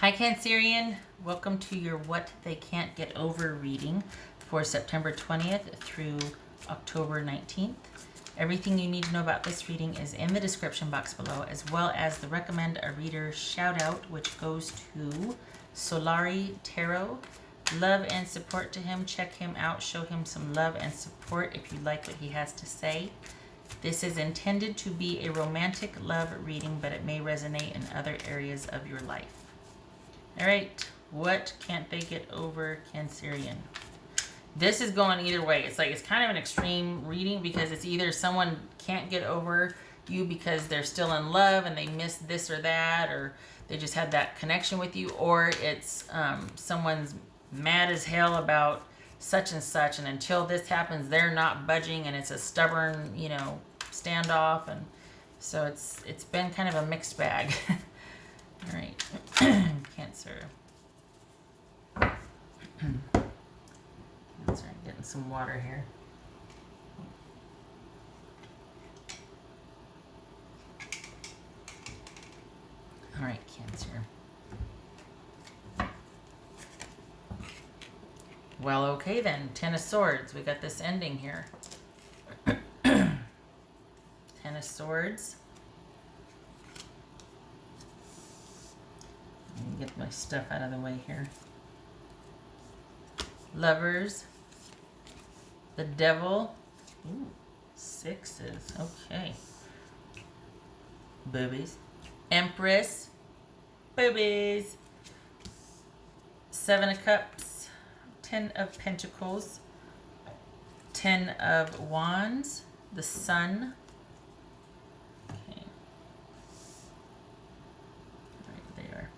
Hi Cancerian, welcome to your What They Can't Get Over reading for September 20th through October 19th. Everything you need to know about this reading is in the description box below, as well as the Recommend a Reader shout out, which goes to Solari Tarot. Love and support to him. Check him out. Show him some love and support if you like what he has to say. This is intended to be a romantic love reading, but it may resonate in other areas of your life. All right, what can't they get over, Cancerian? This is going either way. It's kind of an extreme reading because it's either someone can't get over you because they're still in love and they miss this or that, or they just had that connection with you, or it's someone's mad as hell about such and such, and until this happens, they're not budging, and it's a stubborn, standoff, and so it's been kind of a mixed bag. All right, Cancer. Cancer, getting some water here. All right, Cancer. Well, okay then. Ten of Swords. We got this ending here. Ten of Swords. Let me get my stuff out of the way here. Lovers. The Devil. Ooh, sixes. Okay. Boobies. Empress. Boobies. Seven of Cups. 10 of Pentacles. 10 of Wands. The Sun. Okay. Right there.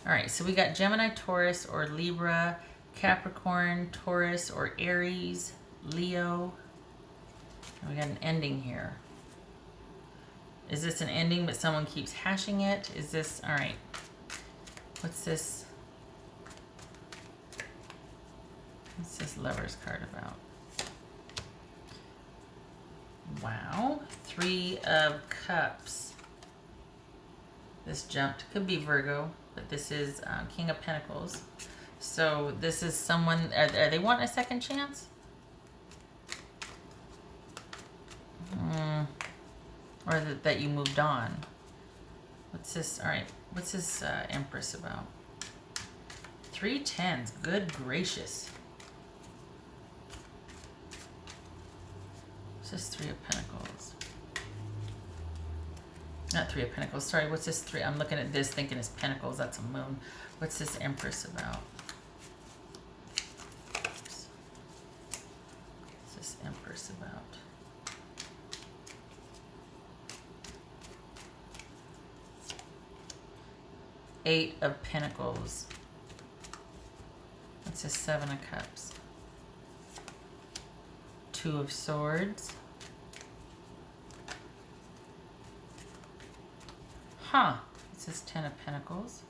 Alright, so we got Gemini, Taurus, or Libra, Capricorn, Taurus, or Aries, Leo. And we got an ending here. Is this an ending but someone keeps hashing it? Is this, all right. What's this? What's this Lover's card about? Wow. Three of Cups. This jumped. Could be Virgo, but this is King of Pentacles. So this is someone, are they wanting a second chance? Or that you moved on. What's this? All right. What's this Empress about? 3 tens. Good gracious. What's this 3 of Pentacles? Not 3 of Pentacles. Sorry. What's this 3? I'm looking at this thinking it's Pentacles. That's a moon. What's this Empress about? Oops. What's this Empress about? Eight of Pentacles. That's a 7 of Cups. 2 of Swords. Huh. This is 10 of Pentacles.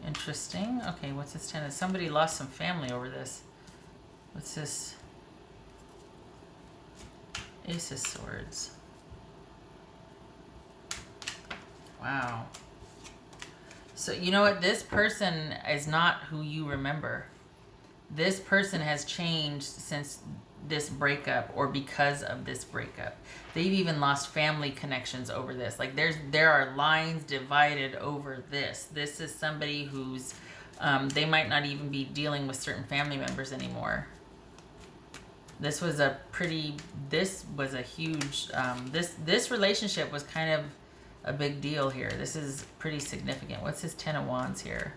Interesting. Okay, what's this 10 of? Somebody lost some family over this. What's this? Ace of Swords. Wow. So you know what? This person is not who you remember. This person has changed since this breakup or because of this breakup. They've even lost family connections over this. Like there are lines divided over this. This is somebody who's, they might not even be dealing with certain family members anymore. This was a huge, this relationship was kind of a big deal here. This is pretty significant. What's this 10 of Wands here?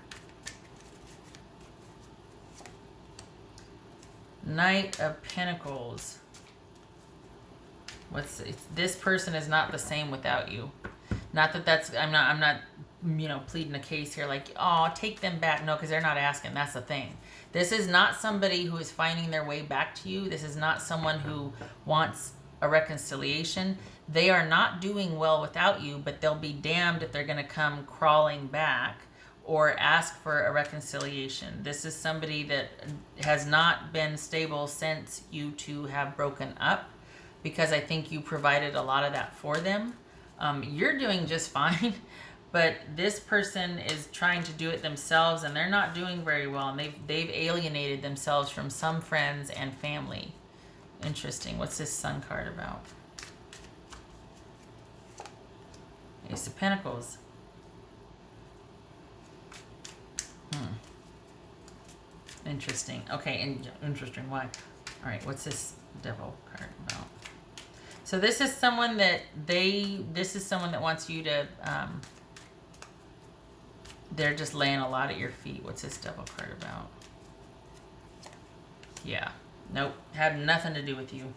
Knight of Pentacles. This person is not the same without you. Not that that's, I'm not pleading a case here like, oh, take them back. No, because they're not asking. That's the thing. This is not somebody who is finding their way back to you. This is not someone who wants a reconciliation. They are not doing well without you, but they'll be damned if they're going to come crawling back or ask for a reconciliation. This is somebody that has not been stable since you two have broken up, because I think you provided a lot of that for them. You're doing just fine, but this person is trying to do it themselves, and they're not doing very well, and they've alienated themselves from some friends and family. Interesting. What's this Sun card about? Ace of Pentacles. Interesting. Okay, interesting. Why? All right, what's this Devil card about? So this is someone that wants you to, they're just laying a lot at your feet. What's this Devil card about? Yeah. Nope. Had nothing to do with you.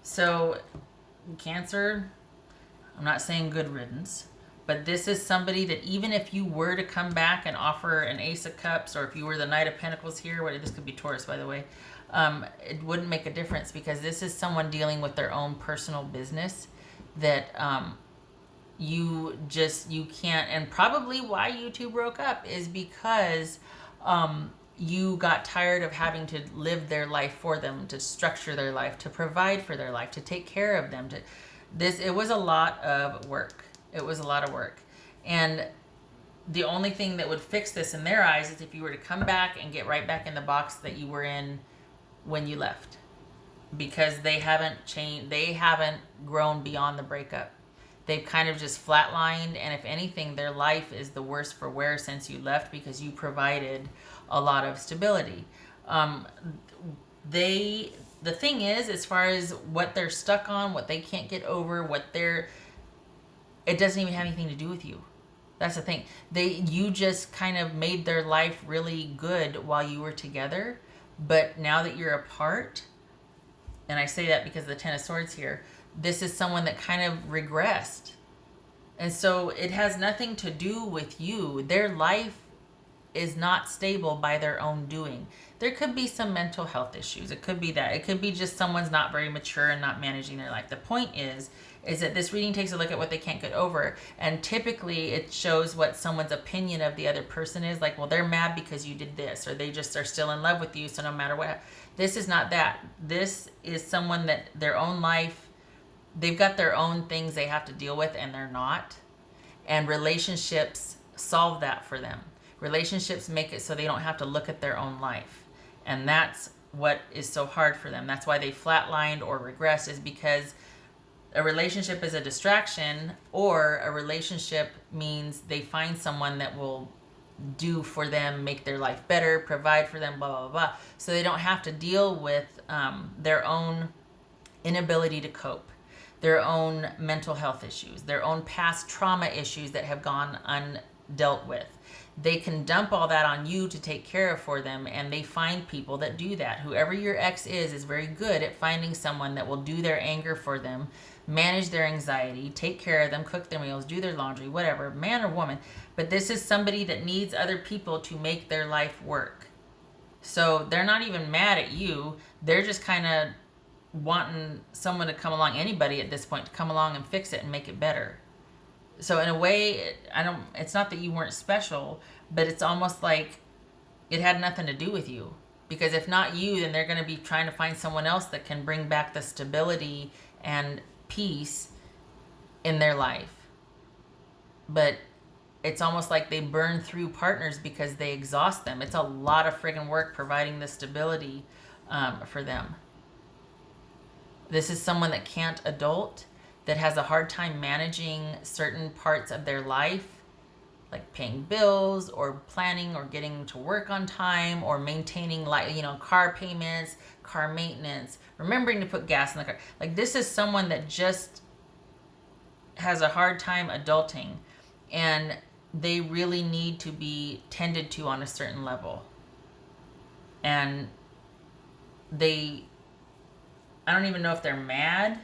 So, Cancer, I'm not saying good riddance, but this is somebody that even if you were to come back and offer an Ace of Cups, or if you were the Knight of Pentacles here, this could be Taurus, by the way, it wouldn't make a difference, because this is someone dealing with their own personal business that you can't. And probably why you two broke up is because you got tired of having to live their life for them, to structure their life, to provide for their life, to take care of them. It was a lot of work. It was a lot of work. And the only thing that would fix this in their eyes is if you were to come back and get right back in the box that you were in when you left. Because they haven't changed, they haven't grown beyond the breakup. They've kind of just flatlined, and if anything, their life is the worse for wear since you left, because you provided a lot of stability. The thing is, as far as what they're stuck on, what they can't get over, it doesn't even have anything to do with you. That's the thing. You just kind of made their life really good while you were together, but now that you're apart, and I say that because of the Ten of Swords here, this is someone that kind of regressed. And so it has nothing to do with you. Their life is not stable by their own doing. There could be some mental health issues. It could be that. It could be just someone's not very mature and not managing their life. The point is that this reading takes a look at what they can't get over. And typically it shows what someone's opinion of the other person is. Like, well, they're mad because you did this, or they just are still in love with you, so no matter what. This is not that. This is someone that their own life, they've got their own things they have to deal with, and they're not. And relationships solve that for them. Relationships make it so they don't have to look at their own life. And that's what is so hard for them. That's why they flatlined or regressed, is because a relationship is a distraction, or a relationship means they find someone that will do for them, make their life better, provide for them, blah, blah, blah. So they don't have to deal with their own inability to cope, their own mental health issues, their own past trauma issues that have gone undealt with. They can dump all that on you to take care of for them, and they find people that do that. Whoever your ex is very good at finding someone that will do their anger for them, manage their anxiety, take care of them, cook their meals, do their laundry, whatever, man or woman. But this is somebody that needs other people to make their life work. So they're not even mad at you. They're just kind of wanting someone to come along, anybody at this point, to come along and fix it and make it better. So in a way, it's not that you weren't special, but it's almost like it had nothing to do with you. Because if not you, then they're going to be trying to find someone else that can bring back the stability and peace in their life. But it's almost like they burn through partners because they exhaust them. It's a lot of friggin' work providing the stability for them. This is someone that can't adult, that has a hard time managing certain parts of their life, like paying bills or planning or getting to work on time or maintaining, car payments, car maintenance, remembering to put gas in the car. Like, this is someone that just has a hard time adulting, and they really need to be tended to on a certain level. And I don't even know if they're mad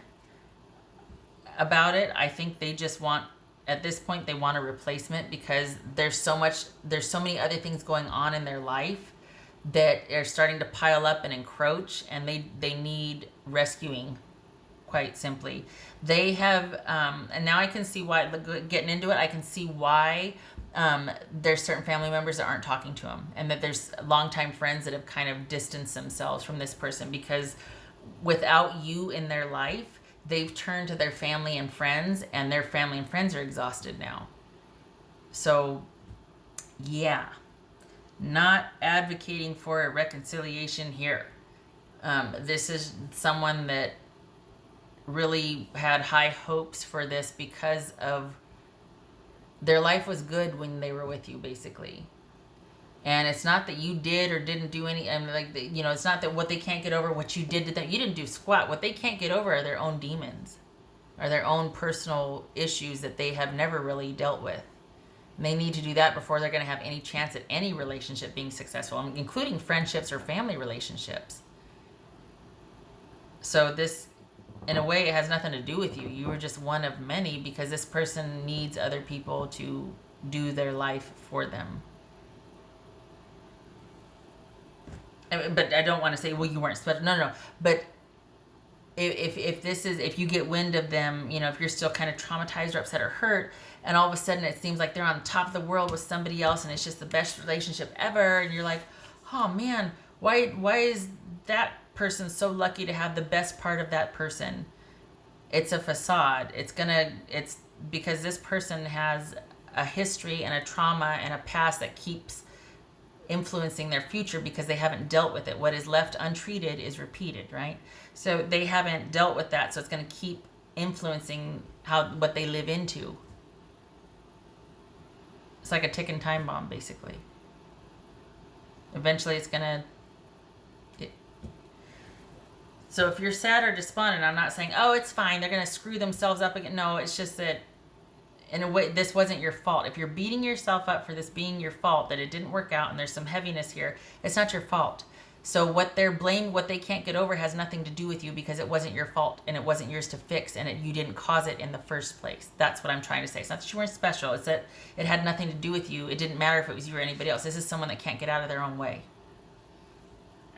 about it. I think they just want, at this point, they want a replacement, because there's so many other things going on in their life that are starting to pile up and encroach, and they need rescuing, quite simply. They have, and now I can see why, getting into it, I can see why there's certain family members that aren't talking to them, and that there's longtime friends that have kind of distanced themselves from this person, because without you in their life, they've turned to their family and friends, and their family and friends are exhausted now. So, yeah, not advocating for a reconciliation here. This is someone that really had high hopes for this because of their life was good when they were with you, basically. And it's not that you did or didn't do any, and like, it's not that what they can't get over, what you did to them. You didn't do squat. What they can't get over are their own demons, are their own personal issues that they have never really dealt with. And they need to do that before they're going to have any chance at any relationship being successful, including friendships or family relationships. So this, in a way, it has nothing to do with you. You were just one of many, because this person needs other people to do their life for them. But I don't want to say, well, you weren't special. No. But if you get wind of them, if you're still kind of traumatized or upset or hurt, and all of a sudden it seems like they're on top of the world with somebody else, and it's just the best relationship ever, and you're like, oh man, why is that person so lucky to have the best part of that person? It's a facade. It's because this person has a history and a trauma and a past that keeps influencing their future because they haven't dealt with it. What is left untreated is repeated, right? So they haven't dealt with that, so it's going to keep influencing what they live into. It's like a ticking time bomb, basically. Eventually it's going to... So if you're sad or despondent, I'm not saying, oh, it's fine, they're going to screw themselves up again. No, it's just that, in a way, this wasn't your fault. If you're beating yourself up for this being your fault, that it didn't work out and there's some heaviness here, it's not your fault. So what they can't get over has nothing to do with you, because it wasn't your fault and it wasn't yours to fix, and you didn't cause it in the first place. That's what I'm trying to say. It's not that you weren't special. It's that it had nothing to do with you. It didn't matter if it was you or anybody else. This is someone that can't get out of their own way.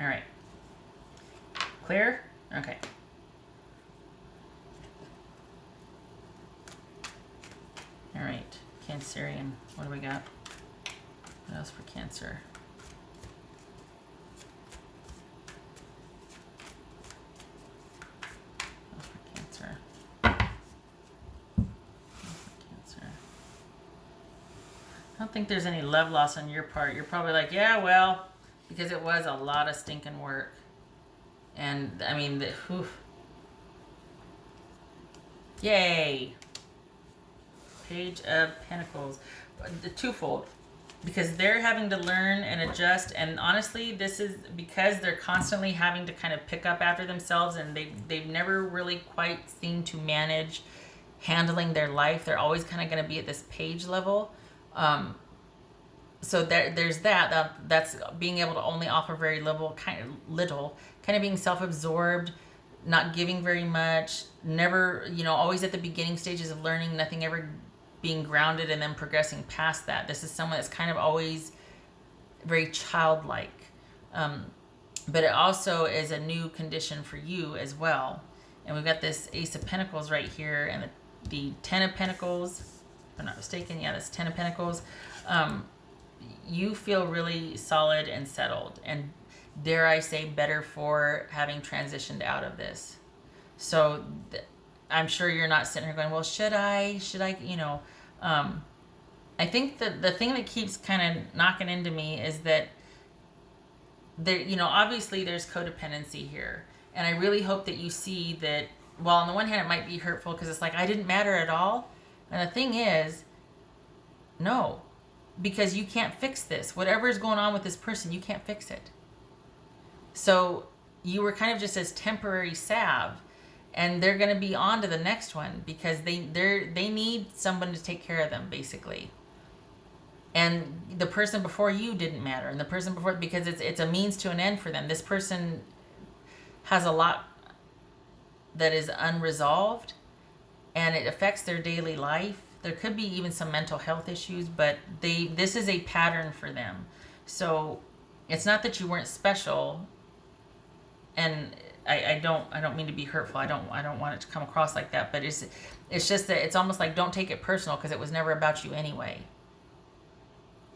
All right. Clear? Okay. All right, Cancerian. What do we got? What else for Cancer? What else for Cancer? What else for Cancer? I don't think there's any love loss on your part. You're probably like, yeah, well, because it was a lot of stinking work. And, I mean, yay! Page of Pentacles. The twofold. Because they're having to learn and adjust, and honestly, this is because they're constantly having to kind of pick up after themselves, and they've never really quite seemed to manage handling their life. They're always kind of going to be at this page level. So there's that's being able to only offer very little, kind of being self-absorbed, not giving very much, never, always at the beginning stages of learning, nothing ever being grounded and then progressing past that. This is someone that's kind of always very childlike. But it also is a new condition for you as well. And we've got this Ace of Pentacles right here, and the Ten of Pentacles, if I'm not mistaken, yeah, that's Ten of Pentacles. You feel really solid and settled, and dare I say, better for having transitioned out of this. So I'm sure you're not sitting here going, well, should I, I think that the thing that keeps kind of knocking into me is that there, obviously there's codependency here. And I really hope that you see that, well, on the one hand, it might be hurtful because it's like, I didn't matter at all. And the thing is, no, because you can't fix this. Whatever is going on with this person, you can't fix it. So you were kind of just as temporary salve, and they're going to be on to the next one because they need someone to take care of them, basically. And the person before you didn't matter, and the person before, because it's a means to an end for them. This person has a lot that is unresolved, and it affects their daily life. There could be even some mental health issues, but this is a pattern for them. So it's not that you weren't special, and I don't mean to be hurtful. I don't want it to come across like that, but it's just that it's almost like, don't take it personal, because it was never about you anyway.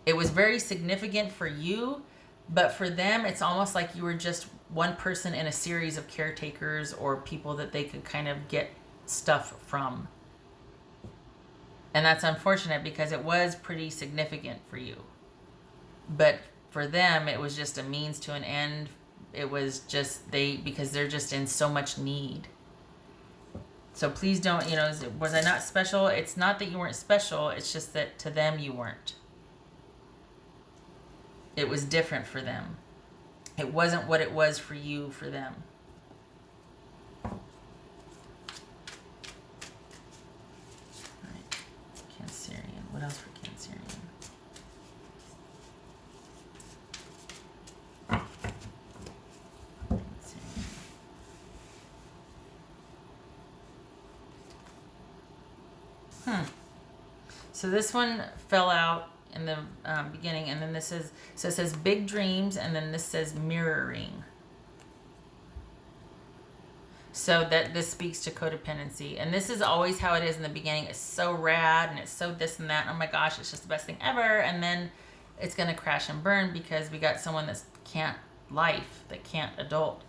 It was very significant for you, But for them, it's almost like you were just one person in a series of caretakers or people that they could kind of get stuff from. And that's unfortunate because it was pretty significant for you. But for them, it was just a means to an end. It was just because they're just in so much need. So please don't, was I not special? It's not that you weren't special. It's just that to them you weren't. It was different for them. It wasn't what it was for you for them. All right. Cancerian. What else for Cancerian? So this one fell out in the beginning, and then this is, so it says big dreams, and then this says mirroring. So that this speaks to codependency. And this is always how it is in the beginning. It's so rad, and it's so this and that. Oh my gosh, it's just the best thing ever. And then it's going to crash and burn because we got someone that can't adult.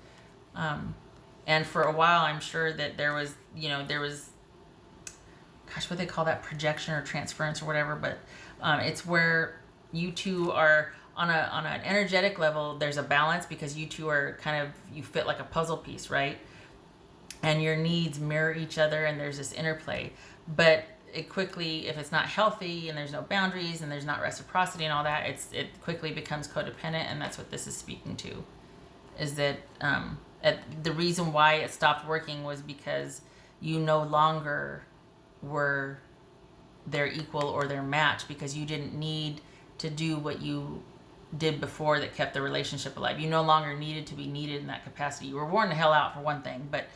And for a while, I'm sure that there was, gosh, what they call that, projection or transference or whatever, but it's where you two are on an energetic level. There's a balance because you two are you fit like a puzzle piece, right? And your needs mirror each other, and there's this interplay. But it quickly, if it's not healthy and there's no boundaries and there's not reciprocity and all that, it quickly becomes codependent, and that's what this is speaking to. Is that the reason why it stopped working was because you no longer were their equal or their match, because you didn't need to do what you did before that kept the relationship alive. You no longer needed to be needed in that capacity. You were worn the hell out for one thing, but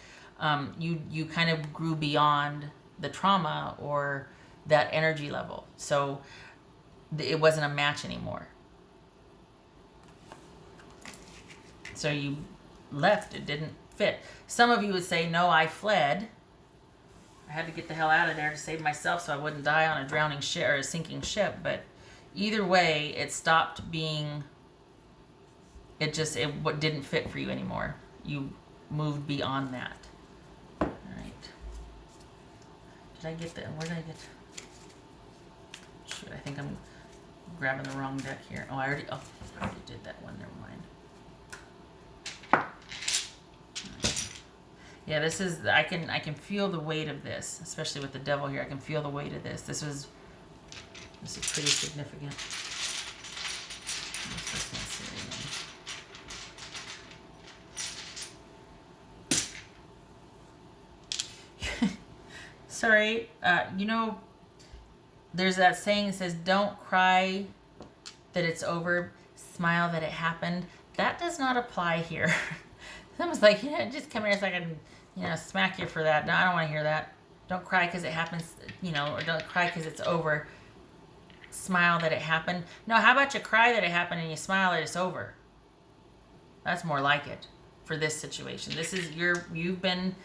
you kind of grew beyond the trauma or that energy level. So it wasn't a match anymore. So you left. It didn't fit. Some of you would say, no, I fled. I had to get the hell out of there to save myself so I wouldn't die on a drowning ship or a sinking ship. But either way, it stopped being, it didn't fit for you anymore. You moved beyond that. All right. Where did I get? Shoot, I think I'm grabbing the wrong deck here. I already did that one. Never mind. Yeah, this is, I can feel the weight of this, especially with the devil here. I can feel the weight of this. This is pretty significant. Sorry, there's that saying that says, don't cry that it's over, smile that it happened. That does not apply here. Someone's like, just come here so I can, smack you for that. No, I don't want to hear that. Don't cry because it happens, or don't cry because it's over. Smile that it happened. No, how about you cry that it happened and you smile that it's over? That's more like it for this situation. This is you've been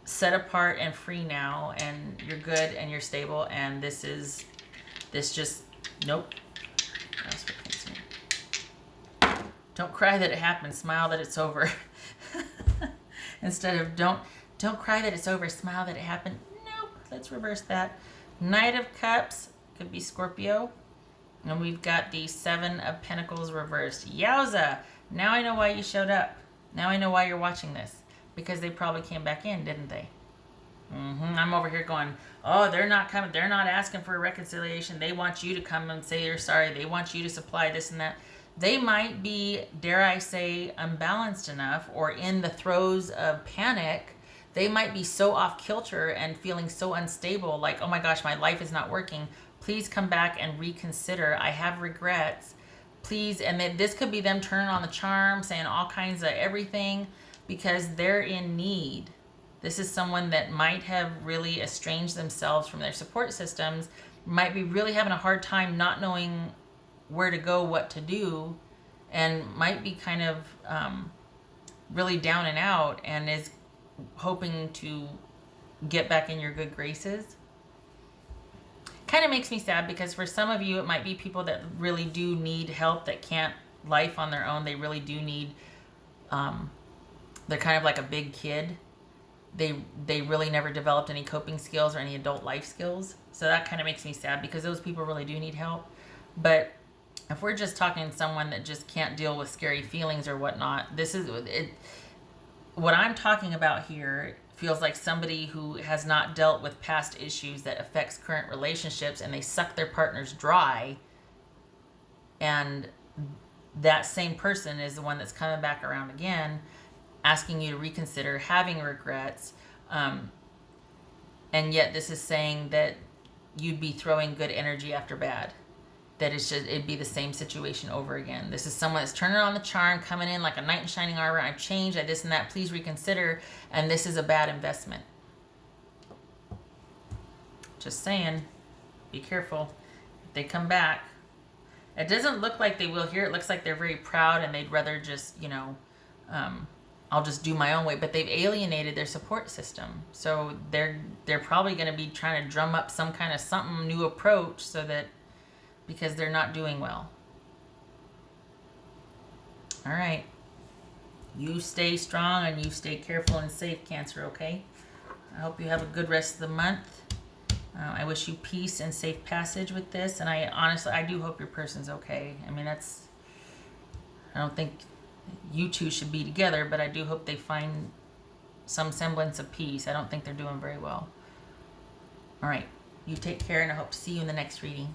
set apart and free now, and you're good and you're stable, and nope. Don't cry that it happened, smile that it's over. Instead of don't cry that it's over, smile that it happened. Nope, let's reverse that. Knight of Cups could be Scorpio. And we've got the Seven of Pentacles reversed. Yowza! Now I know why you showed up. Now I know why you're watching this. Because they probably came back in, didn't they? I'm over here going, oh, they're not coming. They're not asking for a reconciliation. They want you to come and say you're sorry. They want you to supply this and that. They might be, dare I say, unbalanced enough, or in the throes of panic. They might be so off kilter and feeling so unstable, like, oh my gosh, my life is not working. Please come back and reconsider. I have regrets. Please. And then this could be them turning on the charm, saying all kinds of everything, because they're in need. This is someone that might have really estranged themselves from their support systems, might be really having a hard time not knowing where to go, what to do, and might be kind of really down and out, and is hoping to get back in your good graces. Kind of makes me sad, because for some of you it might be people that really do need help, that can't life on their own. They really do need, they're kind of like a big kid. They really never developed any coping skills or any adult life skills. So that kind of makes me sad because those people really do need help. But if we're just talking to someone that just can't deal with scary feelings or whatnot, this is it. What I'm talking about here feels like somebody who has not dealt with past issues that affects current relationships, and they suck their partners dry, and that same person is the one that's coming back around again, asking you to reconsider, having regrets, and yet this is saying that you'd be throwing good energy after bad. That it'd be the same situation over again. This is someone that's turning on the charm, coming in like a knight in shining armor. I've changed, I this and that, please reconsider. And this is a bad investment. Just saying, be careful. If they come back, it doesn't look like they will here. It looks like they're very proud and they'd rather just, I'll just do my own way. But they've alienated their support system. So they're probably going to be trying to drum up some kind of something new approach so that, because they're not doing well. All right. You stay strong and you stay careful and safe, Cancer, okay? I hope you have a good rest of the month. I wish you peace and safe passage with this. And I do hope your person's okay. I mean, I don't think you two should be together, but I do hope they find some semblance of peace. I don't think they're doing very well. All right. You take care, and I hope to see you in the next reading.